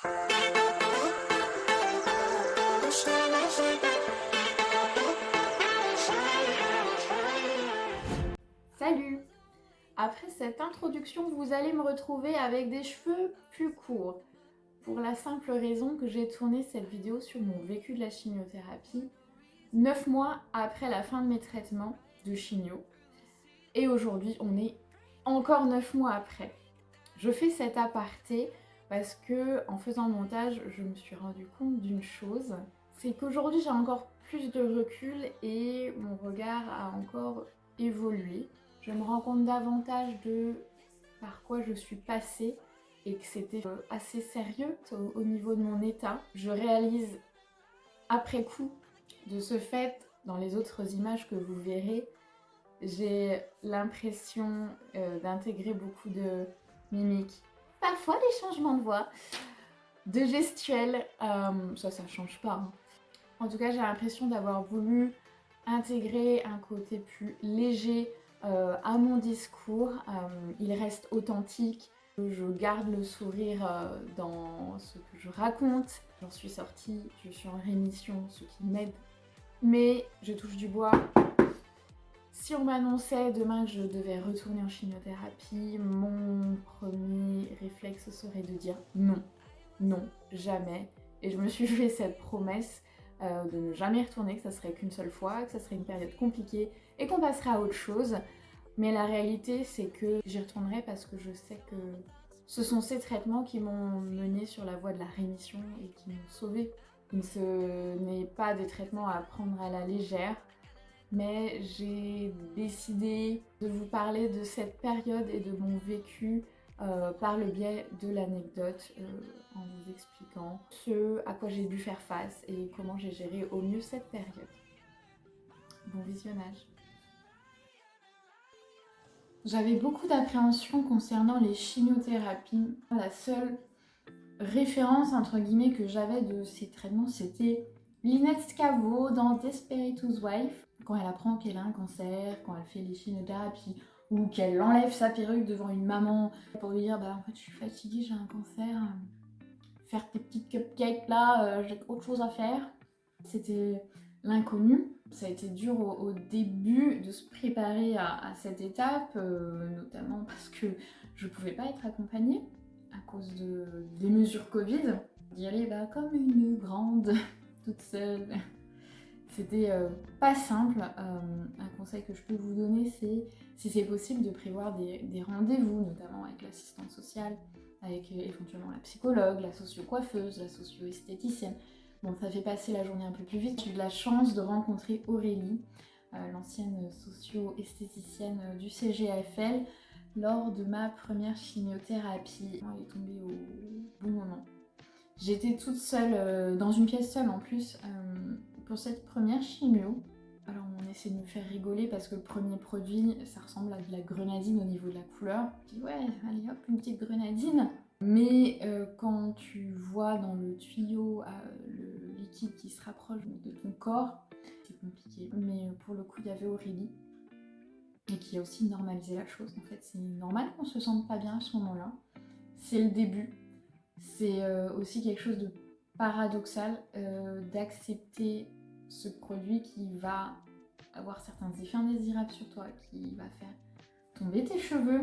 Salut! Après cette introduction, vous allez me retrouver avec des cheveux plus courts. Pour la simple raison que j'ai tourné cette vidéo sur mon vécu de la chimiothérapie 9 mois après la fin de mes traitements de chimio. Et aujourd'hui, on est encore 9 mois après. Je fais cet aparté parce que en faisant le montage, je me suis rendu compte d'une chose. C'est qu'aujourd'hui, j'ai encore plus de recul et mon regard a encore évolué. Je me rends compte davantage de par quoi je suis passée et que c'était assez sérieux au niveau de mon état. Je réalise après coup, de ce fait, dans les autres images que vous verrez, j'ai l'impression d'intégrer beaucoup de mimiques, parfois des changements de voix, de gestuels, ça change pas. Hein. En tout cas, j'ai l'impression d'avoir voulu intégrer un côté plus léger à mon discours. Il reste authentique. Je garde le sourire dans ce que je raconte. J'en suis sortie, je suis en rémission, ce qui m'aide. Mais je touche du bois. Si on m'annonçait demain que je devais retourner en chimiothérapie, mon premier réflexe serait de dire non, non, jamais. Et je me suis fait cette promesse de ne jamais retourner, que ça serait qu'une seule fois, que ça serait une période compliquée et qu'on passerait à autre chose. Mais la réalité, c'est que j'y retournerai parce que je sais que ce sont ces traitements qui m'ont menée sur la voie de la rémission et qui m'ont sauvée. Donc ce n'est pas des traitements à prendre à la légère, mais j'ai décidé de vous parler de cette période et de mon vécu par le biais de l'anecdote en vous expliquant ce à quoi j'ai dû faire face et comment j'ai géré au mieux cette période. Bon visionnage. J'avais beaucoup d'appréhension concernant les chimiothérapies. La seule référence entre guillemets que j'avais de ces traitements, c'était Lynette Scavo dans Desperate Housewife, quand elle apprend qu'elle a un cancer, quand elle fait les chimiothérapies, ou qu'elle enlève sa perruque devant une maman pour lui dire bah en fait je suis fatiguée, j'ai un cancer, faire tes petites cupcakes là, j'ai autre chose à faire. C'était l'inconnu. Ça a été dur au début de se préparer à cette étape, notamment parce que je pouvais pas être accompagnée à cause des mesures Covid. D'y aller comme une grande, toute seule. C'était pas simple. Un conseil que je peux vous donner, c'est si c'est possible de prévoir des rendez-vous, notamment avec l'assistante sociale, avec éventuellement la psychologue, la socio-coiffeuse, la socio-esthéticienne. Bon, ça fait passer la journée un peu plus vite. J'ai eu de la chance de rencontrer Aurélie, l'ancienne socio-esthéticienne du CGFL, lors de ma première chimiothérapie. Elle est tombée au bon moment. J'étais toute seule, dans une pièce seule en plus, pour cette première chimio. Alors on essaie de me faire rigoler parce que le premier produit, ça ressemble à de la grenadine au niveau de la couleur. Je dis ouais, allez hop, une petite grenadine. Mais quand tu vois dans le tuyau le liquide qui se rapproche de ton corps, c'est compliqué. Mais pour le coup, il y avait Aurélie et qui a aussi normalisé la chose. En fait, c'est normal qu'on se sente pas bien à ce moment-là. C'est le début. C'est aussi quelque chose de paradoxal d'accepter ce produit qui va avoir certains effets indésirables sur toi, qui va faire tomber tes cheveux.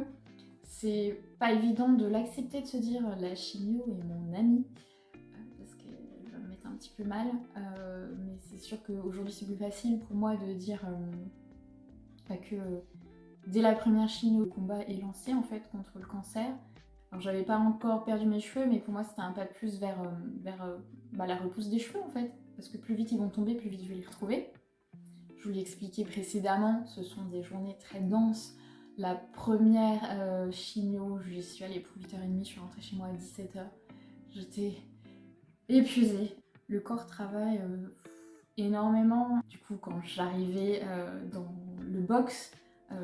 C'est pas évident de l'accepter, de se dire la chimio est mon amie, parce qu'elle va me mettre un petit peu mal, mais c'est sûr qu'aujourd'hui c'est plus facile pour moi de dire que dès la première chimio, le combat est lancé en fait contre le cancer. Alors j'avais pas encore perdu mes cheveux, mais pour moi c'était un pas de plus vers la repousse des cheveux en fait, parce que plus vite ils vont tomber, plus vite je vais les retrouver. Je vous l'ai expliqué précédemment, ce sont des journées très denses. La première chimio, j'y suis allée pour 8h30, je suis rentrée chez moi à 17h. J'étais épuisée. Le corps travaille énormément. Du coup, quand j'arrivais dans le box,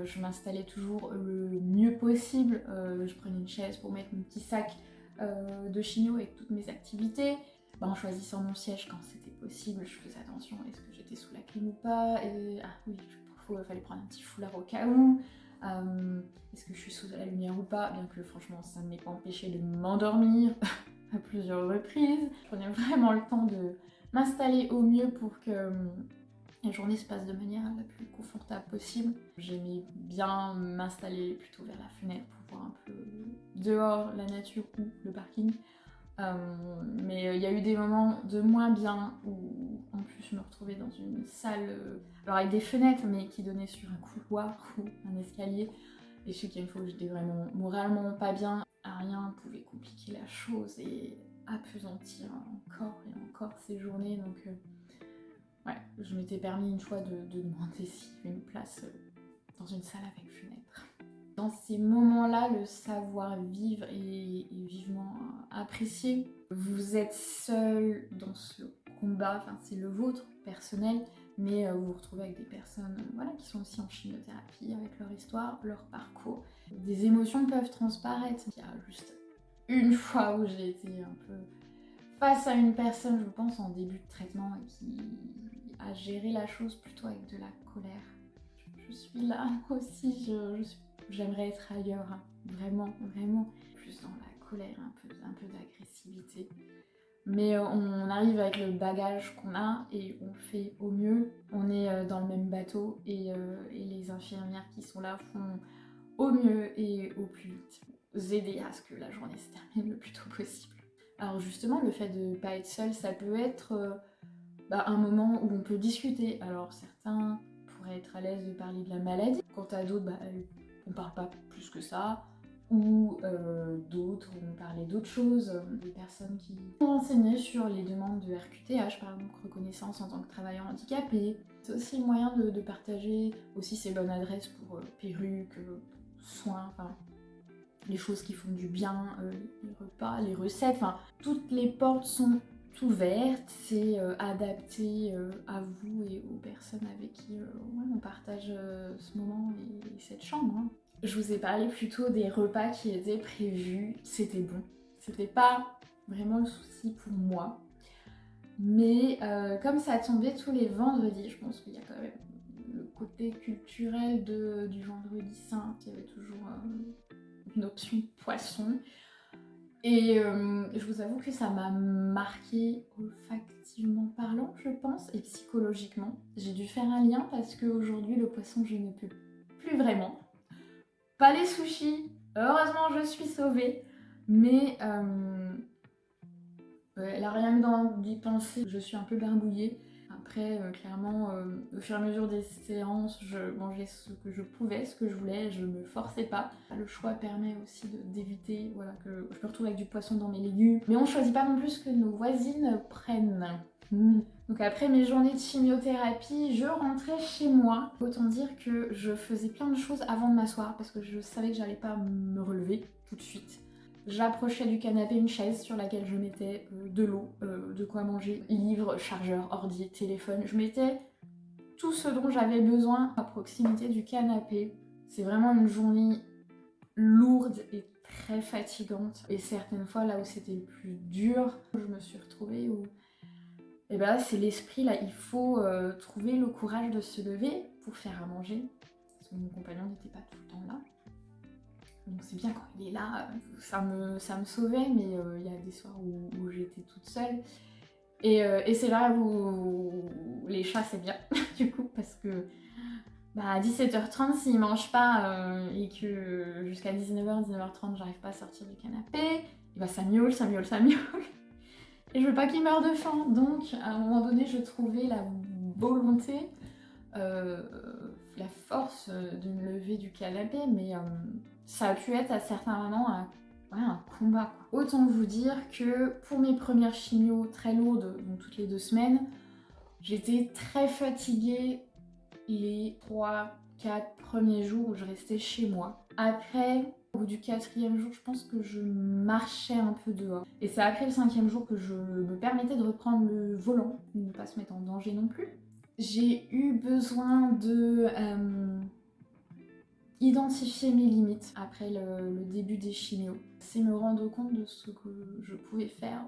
je m'installais toujours le mieux possible. Je prenais une chaise pour mettre mon petit sac de chimio avec toutes mes activités. En choisissant mon siège quand c'était possible, je faisais attention, est-ce que j'étais sous la clim ou pas, et ah oui, il fallait prendre un petit foulard au cas où, est-ce que je suis sous la lumière ou pas, bien que franchement ça ne m'ait pas empêché de m'endormir à plusieurs reprises. Je prenais vraiment le temps de m'installer au mieux pour que la journée se passe de manière la plus confortable possible. J'aimais bien m'installer plutôt vers la fenêtre pour voir un peu dehors la nature ou le parking. Mais il y a eu des moments de moins bien où en plus je me retrouvais dans une salle, alors avec des fenêtres mais qui donnaient sur un couloir ou un escalier. Et je sais qu'il y a une fois où j'étais vraiment moralement pas bien, rien pouvait compliquer la chose et appesantir encore et encore ces journées. Donc ouais, je m'étais permis une fois de demander s'il y avait une place dans une salle avec fenêtre. Dans ces moments-là, le savoir-vivre est vivement apprécié. Vous êtes seul dans ce combat, enfin c'est le vôtre, personnel, mais vous vous retrouvez avec des personnes voilà, qui sont aussi en chimiothérapie, avec leur histoire, leur parcours. Des émotions peuvent transparaître. Il y a juste une fois où j'ai été un peu face à une personne, je pense, en début de traitement, et qui a géré la chose plutôt avec de la colère. Je suis là, moi aussi, j'aimerais être ailleurs, hein. Vraiment, vraiment. Plus dans la colère, un peu d'agressivité. Mais on arrive avec le bagage qu'on a et on fait au mieux. On est dans le même bateau et les infirmières qui sont là font au mieux et au plus vite. Vous aider à ce que la journée se termine le plus tôt possible. Alors justement, le fait de ne pas être seul, ça peut être un moment où on peut discuter. Alors certains pourraient être à l'aise de parler de la maladie, quant à d'autres, on parle pas plus que ça, ou d'autres vont parler d'autres choses, des personnes qui sont renseignées sur les demandes de RQTH, par exemple reconnaissance en tant que travailleur handicapé. C'est aussi le moyen de partager aussi ses bonnes adresses pour perruques, soins, enfin les choses qui font du bien, les repas, les recettes, enfin toutes les portes sont ouvertes, c'est adapté à vous et aux personnes avec qui on partage ce moment et cette chambre. Hein. Je vous ai parlé plutôt des repas qui étaient prévus, c'était bon. C'était pas vraiment le souci pour moi. Mais comme ça tombait tous les vendredis, je pense qu'il y a quand même le côté culturel du vendredi saint, il y avait toujours une option poisson. Et je vous avoue que ça m'a marqué olfactivement parlant, je pense, et psychologiquement. J'ai dû faire un lien parce qu'aujourd'hui, le poisson, je ne peux plus vraiment. Pas les sushis, heureusement, je suis sauvée. Mais là, rien que d'y penser, je suis un peu barbouillée. Après, clairement, au fur et à mesure des séances, je mangeais ce que je pouvais, ce que je voulais, je me forçais pas. Le choix permet aussi d'éviter voilà, que je me retrouve avec du poisson dans mes légumes. Mais on choisit pas non plus ce que nos voisines prennent. Donc après mes journées de chimiothérapie, je rentrais chez moi. Autant dire que je faisais plein de choses avant de m'asseoir parce que je savais que j'allais pas me relever tout de suite. J'approchais du canapé une chaise sur laquelle je mettais de l'eau, de quoi manger, livres, chargeur, ordi, téléphone. Je mettais tout ce dont j'avais besoin à proximité du canapé. C'est vraiment une journée lourde et très fatigante. Et certaines fois, là où c'était le plus dur, je me suis retrouvée où... Et ben là, c'est l'esprit, là, il faut trouver le courage de se lever pour faire à manger. Parce que mon compagnon n'était pas tout le temps là. Donc c'est bien quand il est là, ça me sauvait, mais il y a des soirs où j'étais toute seule. Et c'est là où les chats c'est bien, du coup, parce que à 17h30, s'ils mangent pas et que jusqu'à 19h, 19h30, j'arrive pas à sortir du canapé, et ça miaule, ça miaule, ça miaule. Et je veux pas qu'ils meurent de faim, donc à un moment donné, je trouvais la volonté, la force de me lever du canapé, mais ça a pu être à certains moments un combat. Autant vous dire que pour mes premières chimios très lourdes, donc toutes les 2 semaines, j'étais très fatiguée les 3-4 premiers jours où je restais chez moi. Après, au bout du 4e jour, je pense que je marchais un peu dehors. Et c'est après le 5e jour que je me permettais de reprendre le volant, de ne pas se mettre en danger non plus. J'ai eu besoin de identifier mes limites après le début des chimios. C'est me rendre compte de ce que je pouvais faire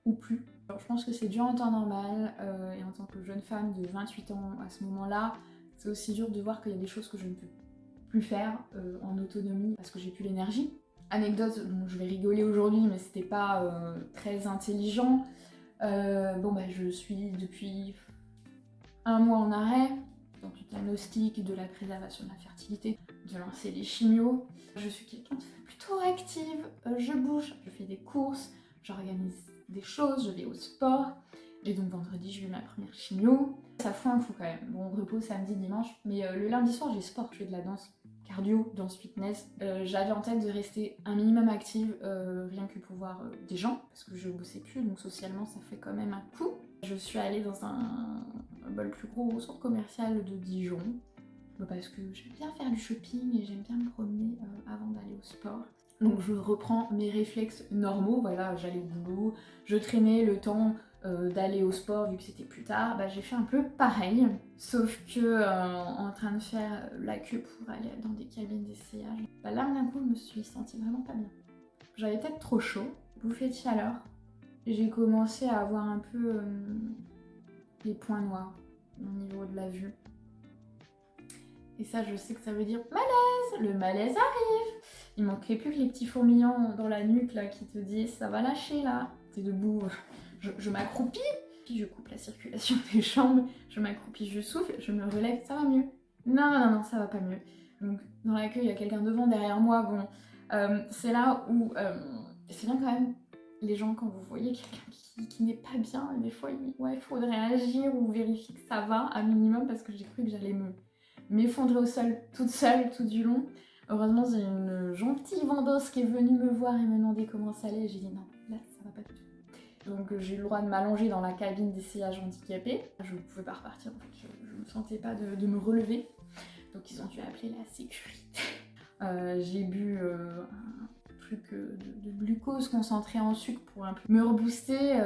ou plus. Alors, je pense que c'est dur en temps normal et en tant que jeune femme de 28 ans à ce moment-là, c'est aussi dur de voir qu'il y a des choses que je ne peux plus faire en autonomie parce que j'ai plus l'énergie. Anecdote dont je vais rigoler aujourd'hui, mais c'était pas très intelligent. Je suis depuis un mois en arrêt, donc du diagnostic, de la préservation de la fertilité, de lancer les chimios. Je suis quelqu'un de plutôt active, je bouge, je fais des courses, j'organise des choses, je vais au sport. Et donc vendredi, je vais ma première chimio. Ça fout un coup quand même. Bon, repos samedi, dimanche, mais le lundi soir, j'ai sport. Je fais de la danse cardio, danse fitness. J'avais en tête de rester un minimum active, rien que pour voir des gens, parce que je bossais plus, donc socialement, ça fait quand même un coup. Je suis allée dans le plus gros centre commercial de Dijon, parce que j'aime bien faire du shopping et j'aime bien me promener avant d'aller au sport. Donc je reprends mes réflexes normaux, voilà, j'allais au boulot, je traînais le temps d'aller au sport vu que c'était plus tard, j'ai fait un peu pareil, sauf que en train de faire la queue pour aller dans des cabines d'essayage, là d'un coup je me suis sentie vraiment pas bien. J'avais peut-être trop chaud, bouffée de chaleur, j'ai commencé à avoir un peu les points noirs au niveau de la vue. Et ça, je sais que ça veut dire malaise, le malaise arrive. Il manquait plus que les petits fourmillants dans la nuque là qui te disent ça va lâcher là. T'es debout, je m'accroupis, puis je coupe la circulation des jambes, je m'accroupis, je souffle, je me relève, ça va mieux. Non, ça va pas mieux. Donc dans la queue, il y a quelqu'un devant, derrière moi, bon, c'est là où c'est bien quand même les gens quand vous voyez quelqu'un qui n'est pas bien, des fois il faudrait agir ou vérifier que ça va à minimum parce que j'ai cru que j'allais m'effondrer au sol toute seule tout du long. Heureusement, j'ai une gentille vendeuse qui est venue me voir et me demander comment ça allait. Et j'ai dit non, là ça va pas du tout. Donc j'ai eu le droit de m'allonger dans la cabine d'essayage handicapé. Je ne pouvais pas repartir, en fait, je ne me sentais pas de me relever. Donc ils ont dû appeler la sécurité. J'ai bu un truc de glucose concentré en sucre pour un peu me rebooster.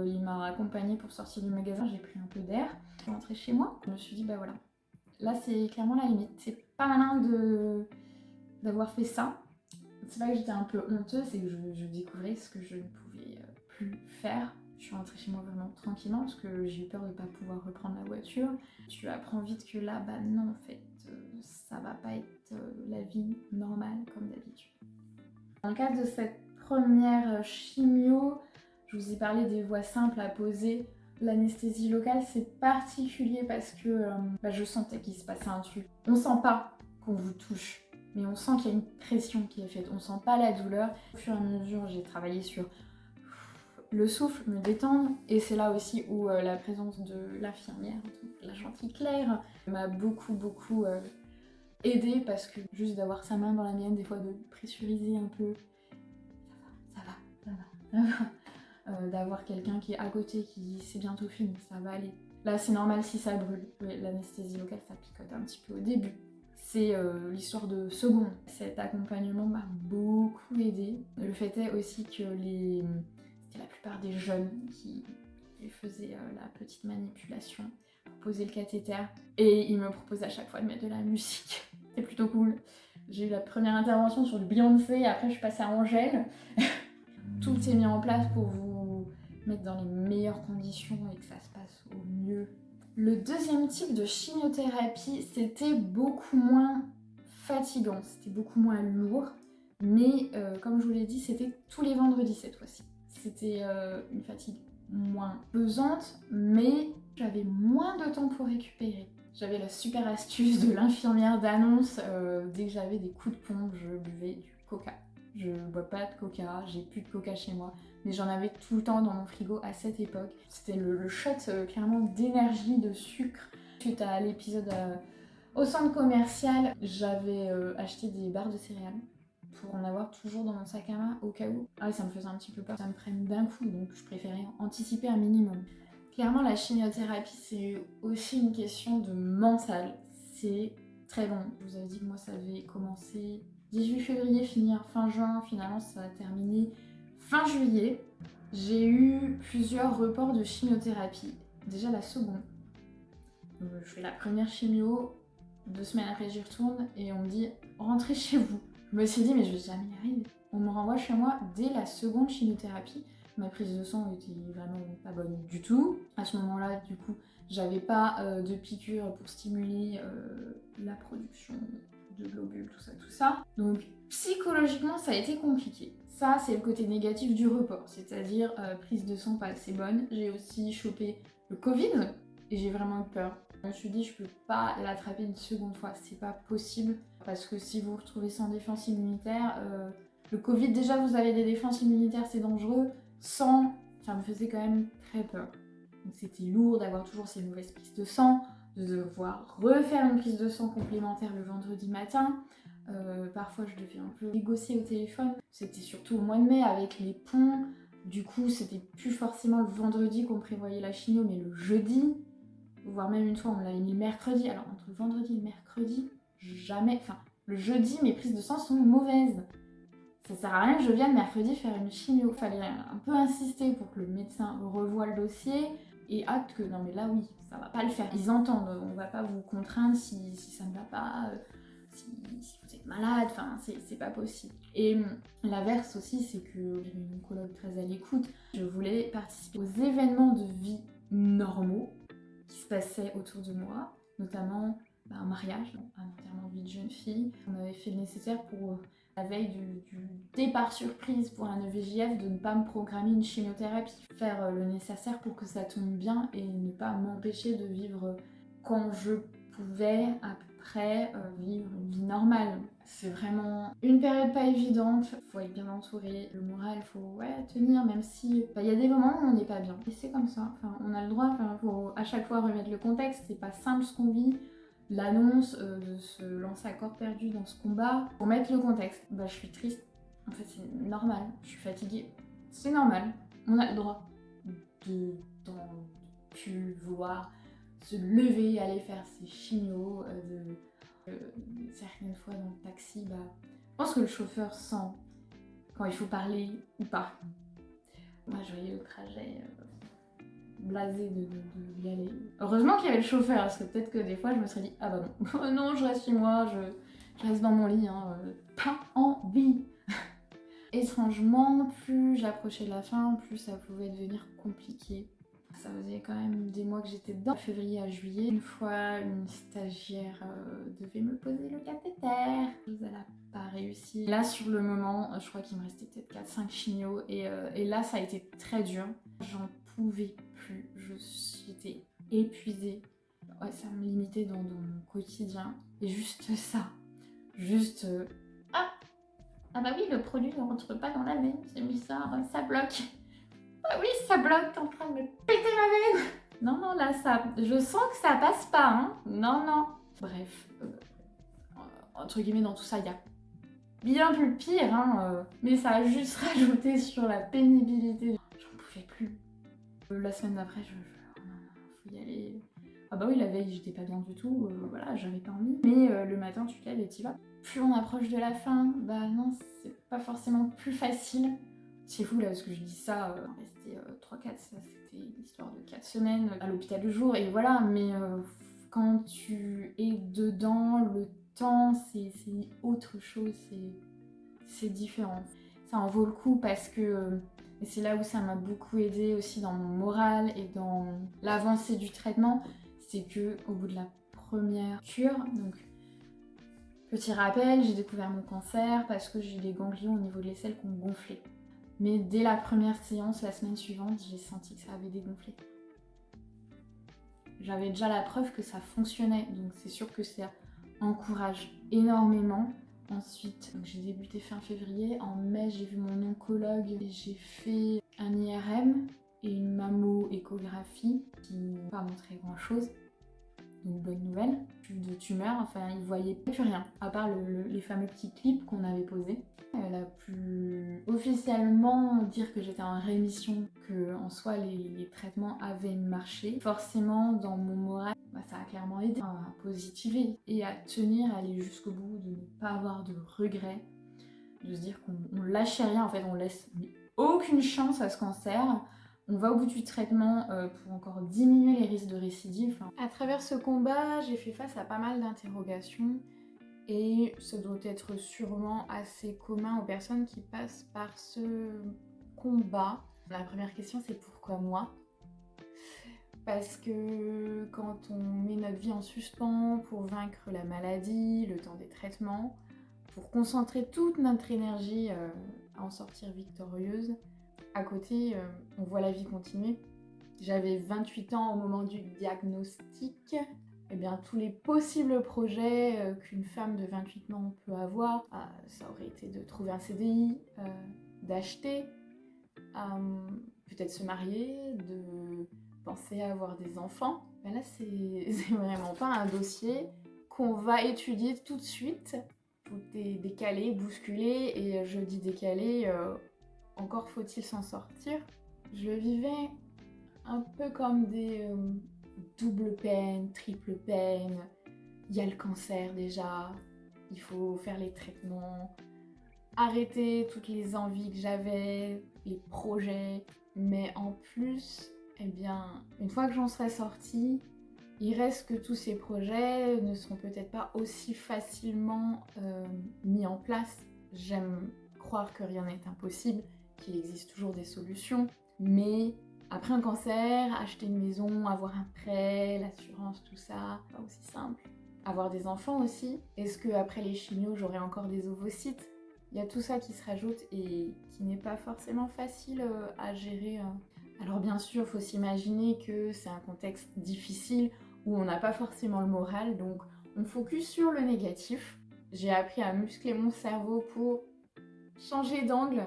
Il m'a accompagnée pour sortir du magasin, j'ai pris un peu d'air. Je suis rentrée chez moi, je me suis dit voilà. Là, c'est clairement la limite. C'est pas malin d'avoir fait ça. C'est pas que j'étais un peu honteuse, c'est que je découvrais ce que je ne pouvais plus faire. Je suis rentrée chez moi vraiment tranquillement parce que j'ai eu peur de ne pas pouvoir reprendre la voiture. Tu apprends vite que là, non, en fait, ça va pas être la vie normale comme d'habitude. Dans le cadre de cette première chimio, je vous ai parlé des voies simples à poser. L'anesthésie locale, c'est particulier parce que je sentais qu'il se passait un truc. On sent pas qu'on vous touche, mais on sent qu'il y a une pression qui est faite. On sent pas la douleur. Au fur et à mesure, j'ai travaillé sur le souffle, me détendre, et c'est là aussi où la présence de l'infirmière, la gentille Claire, m'a beaucoup aidée parce que juste d'avoir sa main dans la mienne, des fois de pressuriser un peu, ça va. D'avoir quelqu'un qui est à côté qui dit c'est bientôt fini, ça va aller. Là c'est normal si ça brûle. L'anesthésie locale ça picote un petit peu au début. C'est l'histoire de secondes. Cet accompagnement m'a beaucoup aidée. Le fait est aussi que c'était la plupart des jeunes qui faisaient la petite manipulation pour poser le cathéter. Et ils me proposaient à chaque fois de mettre de la musique. C'est plutôt cool. J'ai eu la première intervention sur du Beyoncé, après je suis passée à Angèle. Tout est mis en place pour vous mettre dans les meilleures conditions et que ça se passe au mieux. Le deuxième type de chimiothérapie, c'était beaucoup moins fatigant, c'était beaucoup moins lourd, mais comme je vous l'ai dit, c'était tous les vendredis cette fois-ci. C'était une fatigue moins pesante, mais j'avais moins de temps pour récupérer. J'avais la super astuce de l'infirmière d'annonce, dès que j'avais des coups de pompe, je buvais du coca. Je bois pas de coca, j'ai plus de coca chez moi, mais j'en avais tout le temps dans mon frigo à cette époque. C'était le shot clairement d'énergie, de sucre. Suite à l'épisode au centre commercial, j'avais acheté des barres de céréales pour en avoir toujours dans mon sac à main au cas où. Ah, ça me faisait un petit peu peur, ça me prenne d'un coup, donc je préférais anticiper un minimum. Clairement, la chimiothérapie, c'est aussi une question de mental. C'est très long. Je vous avais dit que moi, ça avait commencé 18 février, finir fin juin, finalement ça a terminé fin juillet. J'ai eu plusieurs reports de chimiothérapie. Déjà la seconde. Je fais la première chimio, 2 semaines après j'y retourne et on me dit rentrez chez vous. Je me suis dit mais je vais jamais y arriver. On me renvoie chez moi dès la seconde chimiothérapie. Ma prise de sang était vraiment pas bonne du tout. À ce moment-là, du coup, j'avais pas de piqûre pour stimuler la production de globules, tout ça. Donc psychologiquement, ça a été compliqué. Ça, c'est le côté négatif du report, c'est-à-dire prise de sang pas assez bonne. J'ai aussi chopé le Covid et j'ai vraiment eu peur. Je me suis dit, je peux pas l'attraper une seconde fois, c'est pas possible. Parce que si vous vous retrouvez sans défense immunitaire, le Covid, déjà vous avez des défenses immunitaires, c'est dangereux. Sans, ça me faisait quand même très peur. Donc c'était lourd d'avoir toujours ces mauvaises prises de sang, de devoir refaire une prise de sang complémentaire le vendredi matin. Parfois je devais un peu négocier au téléphone. C'était surtout au mois de mai avec les ponts. Du coup, c'était plus forcément le vendredi qu'on prévoyait la chimio, mais le jeudi. Voire même une fois, on l'avait mis le mercredi. Alors, entre le vendredi et le mercredi, jamais... Enfin, le jeudi, mes prises de sang sont mauvaises. Ça sert à rien que je vienne mercredi faire une chimio. Fallait un peu insister pour que le médecin revoie le dossier et acte que non mais là oui, ça va pas le faire. Ils entendent, on va pas vous contraindre si ça ne va pas, si vous êtes malade, enfin c'est pas possible. Et l'inverse aussi, c'est que j'avais une oncologue très à l'écoute. Je voulais participer aux événements de vie normaux qui se passaient autour de moi, notamment un mariage, un enterrement de vie de jeune fille. On avait fait le nécessaire pour la veille du départ surprise pour un EVJF de ne pas me programmer une chimiothérapie. Faire le nécessaire pour que ça tombe bien et ne pas m'empêcher de vivre quand je pouvais après vivre une vie normale. C'est vraiment une période pas évidente, faut être bien entouré, le moral faut tenir même si il y a des moments où on n'est pas bien. Et c'est comme ça, on a le droit, faut à chaque fois remettre le contexte, c'est pas simple ce qu'on vit. L'annonce de se lancer à corps perdu dans ce combat, pour mettre le contexte, je suis triste, en fait c'est normal, je suis fatiguée, c'est normal, on a le droit de plus vouloir se lever, aller faire ses chimios, certaines fois dans le taxi, je pense que le chauffeur sent quand il faut parler ou pas. Moi je voyais le trajet blasé de y aller. Heureusement qu'il y avait le chauffeur, parce que peut-être que des fois je me serais dit ah bah non, non je reste chez moi, je reste dans mon lit, pas envie. Étrangement, plus j'approchais de la fin, plus ça pouvait devenir compliqué. Ça faisait quand même des mois que j'étais dedans, de février à juillet. Une fois, une stagiaire devait me poser le cathéter. Elle n'a pas réussi. Là, sur le moment, je crois qu'il me restait peut-être 4-5 chimios. Et là, ça a été très dur. J'en pouvais plus. J'étais épuisée. Ouais, ça me limitait dans mon quotidien. Et juste ça. Juste... Ah bah oui, le produit ne rentre pas dans la veine. C'est bizarre, ça bloque. Ah oui, ça bloque, t'es en train de me péter ma veine. Non, non, là, je sens que ça passe pas, hein. Non, non. Bref, entre guillemets, dans tout ça, il y a bien plus pire, hein. Mais ça a juste rajouté sur la pénibilité. J'en pouvais plus. La semaine d'après, faut y aller. Ah bah oui, la veille, j'étais pas bien du tout. Voilà, j'avais pas envie. Mais le matin, tu te lèves et t'y vas. Plus on approche de la fin, non, c'est pas forcément plus facile. C'est fou là parce que je dis ça, resté 3-4, ça c'était l'histoire de 4 semaines à l'hôpital le jour et voilà, mais quand tu es dedans, le temps c'est autre chose, c'est différent. Ça en vaut le coup parce que, et c'est là où ça m'a beaucoup aidé aussi dans mon moral et dans l'avancée du traitement, c'est que au bout de la première cure, donc petit rappel, j'ai découvert mon cancer parce que j'ai des ganglions au niveau de l'aisselle qui ont gonflé. Mais dès la première séance, la semaine suivante, j'ai senti que ça avait dégonflé. J'avais déjà la preuve que ça fonctionnait, donc c'est sûr que ça encourage énormément. Ensuite, j'ai débuté fin février. En mai, j'ai vu mon oncologue et j'ai fait un IRM et une mammo-échographie qui n'ont pas montré grand-chose. Donc bonne nouvelle, plus de tumeurs, il voyait plus rien, à part les fameux petits clips qu'on avait posés. Elle a pu officiellement dire que j'étais en rémission, que en soi les traitements avaient marché. Forcément, dans mon moral, ça a clairement aidé à positiver et à tenir, à aller jusqu'au bout, de ne pas avoir de regrets, de se dire qu'on lâchait rien, en fait on laisse aucune chance à ce cancer. On va au bout du traitement pour encore diminuer les risques de récidive. À travers ce combat, j'ai fait face à pas mal d'interrogations et ça doit être sûrement assez commun aux personnes qui passent par ce combat. La première question, c'est pourquoi moi ? parce que quand on met notre vie en suspens pour vaincre la maladie, le temps des traitements, pour concentrer toute notre énergie à en sortir victorieuse, à côté, on voit la vie continuer. J'avais 28 ans au moment du diagnostic. Eh bien, tous les possibles projets qu'une femme de 28 ans peut avoir, ça aurait été de trouver un CDI, d'acheter, peut-être se marier, de penser à avoir des enfants. Ben là, c'est vraiment pas un dossier qu'on va étudier tout de suite. Tout est décalé, bousculé, et je dis décalé, encore faut-il s'en sortir. Je vivais un peu comme des double peine, triple peine. Il y a le cancer déjà, il faut faire les traitements, arrêter toutes les envies que j'avais, les projets. Mais en plus, eh bien, une fois que j'en serai sortie, il reste que tous ces projets ne seront peut-être pas aussi facilement mis en place. J'aime croire que rien n'est impossible, qu'il existe toujours des solutions, mais après un cancer, acheter une maison, avoir un prêt, l'assurance, tout ça, pas aussi simple. Avoir des enfants aussi. Est-ce que après les chimios, j'aurai encore des ovocytes? Il y a tout ça qui se rajoute et qui n'est pas forcément facile à gérer. Alors bien sûr, il faut s'imaginer que c'est un contexte difficile où on n'a pas forcément le moral, donc on focus sur le négatif. J'ai appris à muscler mon cerveau pour changer d'angle.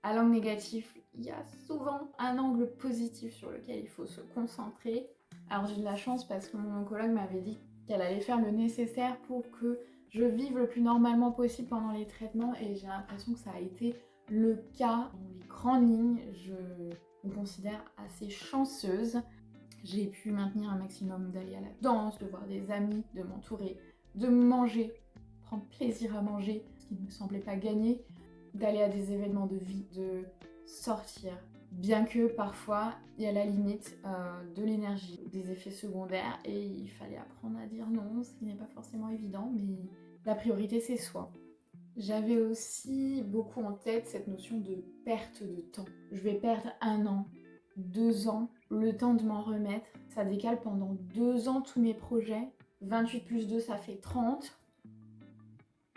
À l'angle négatif, il y a souvent un angle positif sur lequel il faut se concentrer. Alors j'ai de la chance parce que mon oncologue m'avait dit qu'elle allait faire le nécessaire pour que je vive le plus normalement possible pendant les traitements, et j'ai l'impression que ça a été le cas. Dans les grandes lignes, je me considère assez chanceuse. J'ai pu maintenir un maximum d'aller à la danse, de voir des amis, de m'entourer, de manger, prendre plaisir à manger, ce qui ne me semblait pas gagner, d'aller à des événements de vie, de sortir. Bien que parfois, il y a la limite de l'énergie, des effets secondaires, et il fallait apprendre à dire non, ce qui n'est pas forcément évident, mais la priorité c'est soi. J'avais aussi beaucoup en tête cette notion de perte de temps. Je vais perdre 1 an, 2 ans, le temps de m'en remettre. Ça décale pendant 2 ans tous mes projets. 28 plus 2, ça fait 30.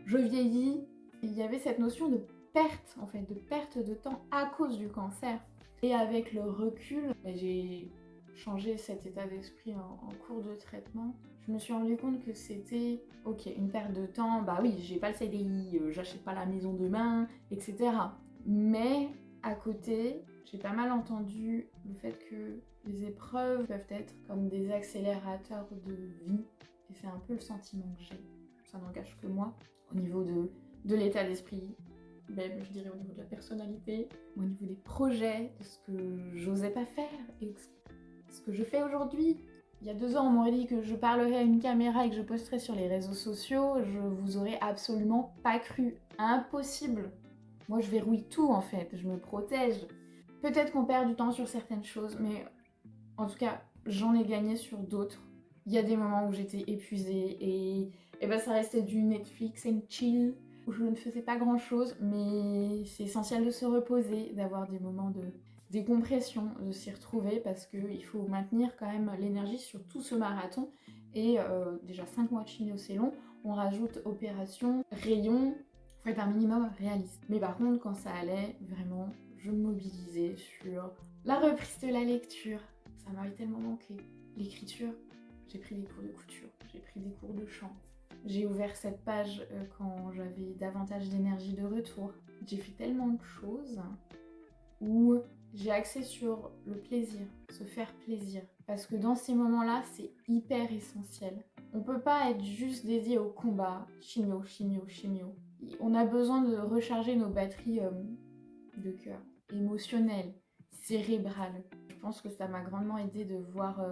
Je vieillis. Il y avait cette notion de perte, en fait, de perte de temps à cause du cancer. Et avec le recul, j'ai changé cet état d'esprit en cours de traitement. Je me suis rendu compte que c'était, ok, une perte de temps, bah oui, j'ai pas le CDI, j'achète pas la maison demain, etc. Mais à côté, j'ai pas mal entendu le fait que les épreuves peuvent être comme des accélérateurs de vie. Et c'est un peu le sentiment que j'ai. Ça n'engage que moi. Au niveau de l'état d'esprit, même je dirais au niveau de la personnalité, au niveau des projets, de ce que j'osais pas faire et ce que je fais aujourd'hui. Il y a 2 ans, on m'aurait dit que je parlerais à une caméra et que je posterais sur les réseaux sociaux, je vous aurais absolument pas cru. Impossible. Moi, je verrouille tout en fait, je me protège. Peut-être qu'on perd du temps sur certaines choses, mais en tout cas, j'en ai gagné sur d'autres. Il y a des moments où j'étais épuisée et ben ça restait du Netflix and chill, où je ne faisais pas grand chose, mais c'est essentiel de se reposer, d'avoir des moments de décompression, de s'y retrouver, parce qu'il faut maintenir quand même l'énergie sur tout ce marathon. Et déjà 5 mois de chimio c'est long, on rajoute opération, rayon, faut être un minimum réaliste. Mais par contre, quand ça allait, vraiment, je me mobilisais sur la reprise de la lecture. Ça m'avait tellement manqué. L'écriture, j'ai pris des cours de couture, j'ai pris des cours de chant. J'ai ouvert cette page quand j'avais davantage d'énergie de retour. J'ai fait tellement de choses où j'ai axé sur le plaisir, se faire plaisir. Parce que dans ces moments-là, c'est hyper essentiel. On peut pas être juste dédié au combat, chimio, chimio, chimio. On a besoin de recharger nos batteries de cœur, émotionnelles, cérébrales. Je pense que ça m'a grandement aidé de voir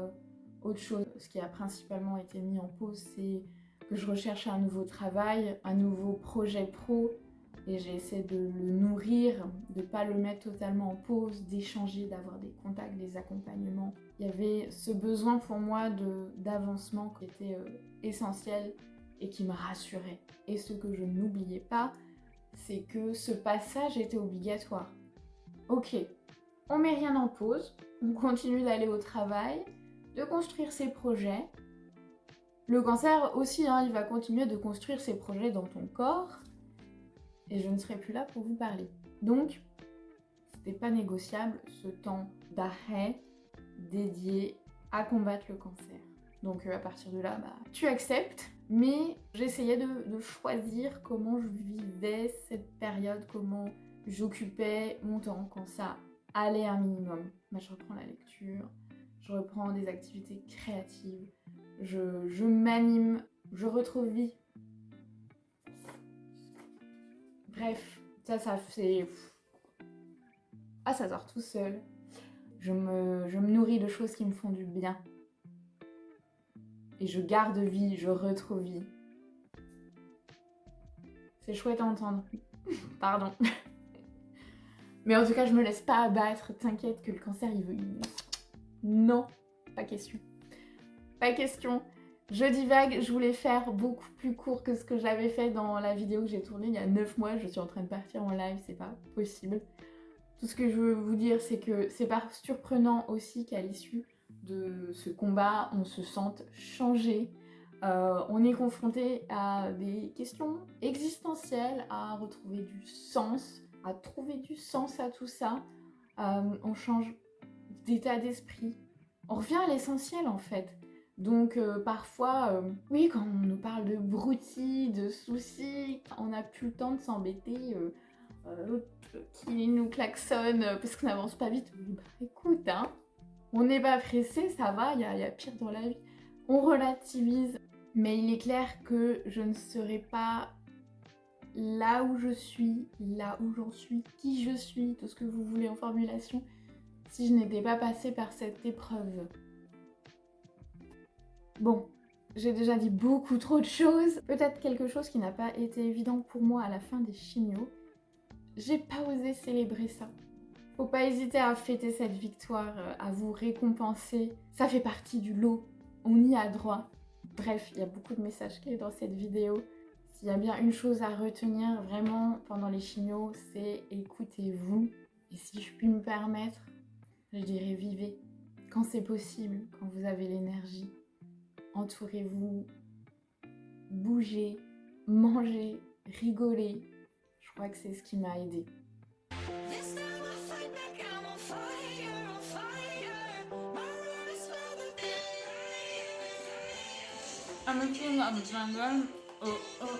autre chose. Ce qui a principalement été mis en pause, c'est que je recherchais un nouveau travail, un nouveau projet pro, et j'ai essayé de le nourrir, de pas le mettre totalement en pause, d'échanger, d'avoir des contacts, des accompagnements. Il y avait ce besoin pour moi d'avancement qui était essentiel et qui me rassurait. Et ce que je n'oubliais pas, c'est que ce passage était obligatoire. Ok, on met rien en pause, on continue d'aller au travail, de construire ses projets. Le cancer aussi, hein, il va continuer de construire ses projets dans ton corps. Et je ne serai plus là pour vous parler. Donc, c'était pas négociable ce temps d'arrêt dédié à combattre le cancer. Donc à partir de là, tu acceptes. Mais j'essayais de choisir comment je vivais cette période, comment j'occupais mon temps quand ça allait un minimum. Je reprends la lecture, je reprends des activités créatives, je m'anime, je retrouve vie. Bref, ça fait... Ah, ça sort tout seul. Je me nourris de choses qui me font du bien. Et je garde vie, je retrouve vie. C'est chouette à entendre. Pardon. Mais en tout cas, je me laisse pas abattre. T'inquiète que le cancer, il veut... Non, pas question. Pas question. Je divague, je voulais faire beaucoup plus court que ce que j'avais fait dans la vidéo que j'ai tournée il y a 9 mois. Je suis en train de partir en live, c'est pas possible. Tout ce que je veux vous dire, c'est que c'est pas surprenant aussi qu'à l'issue de ce combat, on se sente changé. On est confronté à des questions existentielles, à retrouver du sens, à trouver du sens à tout ça. On change d'état d'esprit. On revient à l'essentiel en fait. Donc parfois, oui, quand on nous parle de broutilles, de soucis, on n'a plus le temps de s'embêter. Qui nous klaxonne parce qu'on n'avance pas vite. Écoute, hein, on n'est pas pressé, ça va, il y a pire dans la vie. On relativise, mais il est clair que je ne serai pas là où je suis, là où j'en suis, qui je suis, tout ce que vous voulez en formulation, si je n'étais pas passée par cette épreuve. Bon, j'ai déjà dit beaucoup trop de choses. Peut-être quelque chose qui n'a pas été évident pour moi à la fin des chimios. J'ai pas osé célébrer ça. Faut pas hésiter à fêter cette victoire, à vous récompenser. Ça fait partie du lot. On y a droit. Bref, il y a beaucoup de messages clés dans cette vidéo. S'il y a bien une chose à retenir vraiment pendant les chimios, c'est écoutez-vous. Et si je puis me permettre, je dirais vivez. Quand c'est possible, quand vous avez l'énergie, entourez-vous, bougez, mangez, rigolez. Je crois que c'est ce qui m'a aidée. I'm a king of the jungle. Oh, oh,